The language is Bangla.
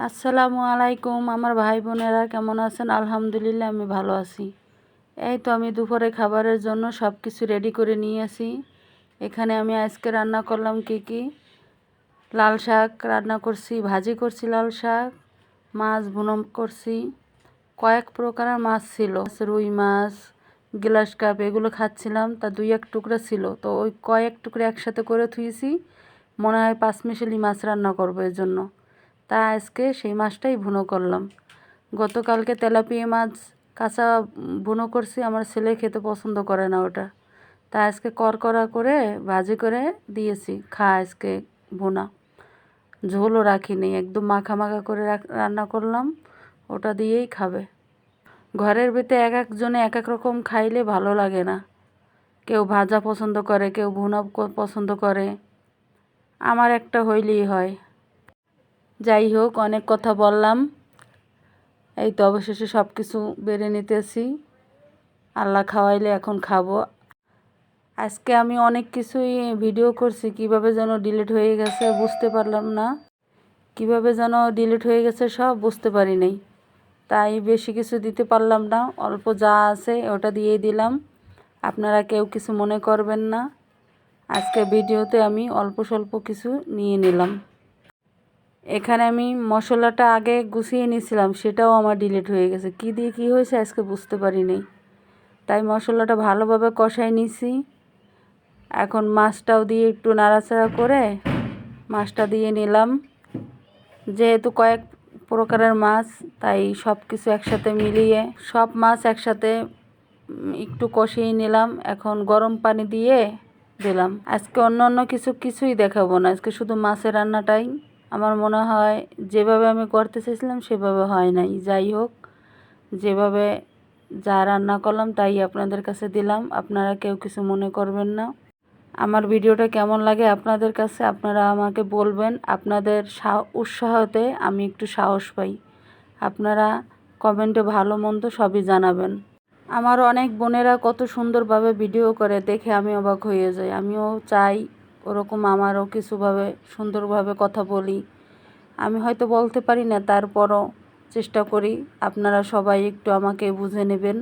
আসসালামু আলাইকুম আমার ভাই বোনেরা কেমন আছেন? আলহামদুলিল্লাহ আমি ভালো আছি। এই তো আমি দুপুরে খাবারের জন্য সব কিছু রেডি করে নিয়ে আসি। এখানে আমি আজকে রান্না করলাম কি লাল শাক রান্না করছি, ভাজি করছি লাল শাক, মাছ ভুনা করছি। কয়েক প্রকারের মাছ ছিল, রুই মাছ, গ্লাস কাপ এগুলো খাচ্ছিলাম, তা দুই এক টুকরা ছিল, তো ওই কয়েক টুকরা একসাথে করে থুয়েছি। মনে হয় পাঁচমিশালি মাছ রান্না করবো এর জন্য, তা আজকে সেই মাছটাই ভুনো করলাম। গতকালকে তেলাপিয়া মাছ কাঁচা ভুনো করছি, আমার ছেলে খেতে পছন্দ করে না ওটা, তা আজকে করকরা করে ভাজি করে দিয়েছি, খা আজকে ভুনা। ঝোলও রাখিনি, একদম মাখা মাখা করে রান্না করলাম, ওটা দিয়েই খাবে। ঘরের ভিতরে এক একজনে এক এক রকম খাইলে ভালো লাগে না, কেউ ভাজা পছন্দ করে, কেউ ভুনা পছন্দ করে, আমার একটা হইলেই হয়। যাই হোক, অনেক কথা বললাম, এই তো অবশেষে সব কিছু বেড়ে নিতেছি। আল্লাহ খাওয়াইলে এখন খাবো। আজকে আমি অনেক কিছুই ভিডিও করছি, কিভাবে যেন ডিলিট হয়ে গেছে বুঝতে পারলাম না, কিভাবে যেন ডিলিট হয়ে গেছে সব বুঝতে পারি নাই, তাই বেশি কিছু দিতে পারলাম না, অল্প যা আছে ওটা দিয়েই দিলাম। আপনারা কেউ কিছু মনে করবেন না, আজকে ভিডিওতে আমি অল্প স্বল্প কিছু নিয়ে নিলাম। এখানে আমি মশলাটা আগে গুছিয়ে নিয়েছিলাম, সেটাও আমার ডিলিট হয়ে গেছে, কি দিয়ে কি হয়েছে আজকে বুঝতে পারিনি, তাই মশলাটা ভালোভাবে কষাই নিছি। এখন মাছটাও দিয়ে একটু নাড়াচাড়া করে মাছটা দিয়ে নিলাম। যেহেতু কয়েক প্রকারের মাছ, তাই সব কিছু একসাথে মিলিয়ে সব মাছ একসাথে একটু কষিয়ে নিলাম। এখন গরম পানি দিয়ে দিলাম। আজকে অন্য কিছুই দেখাবো না, আজকে শুধু মাছের রান্নাটাই। আমার মনে হয় যেভাবে আমি করতে চেয়েছিলাম সেভাবে হয় নাই। যাই হোক, যেভাবে যা রান্না করলাম তাই আপনাদের কাছে দিলাম, আপনারা কেউ কিছু মনে করবেন না। আমার ভিডিওটা কেমন লাগে আপনাদের কাছে আপনারা আমাকে বলবেন, আপনাদের উৎসাহতে আমি একটু সাহস পাই। আপনারা কমেন্টে ভালো মন্দ সবই জানাবেন। আমার অনেক বোনেরা কত সুন্দরভাবে ভিডিও করে, দেখে আমি অবাক হয়ে যাই। আমিও চাই ওরকম আমারও কিছুভাবে সুন্দরভাবে কথা বলি। আমি হয়তো বলতে পারি না, তারপরও চেষ্টা করি। আপনারা সবাই একটু আমাকে বুঝে নেবেন।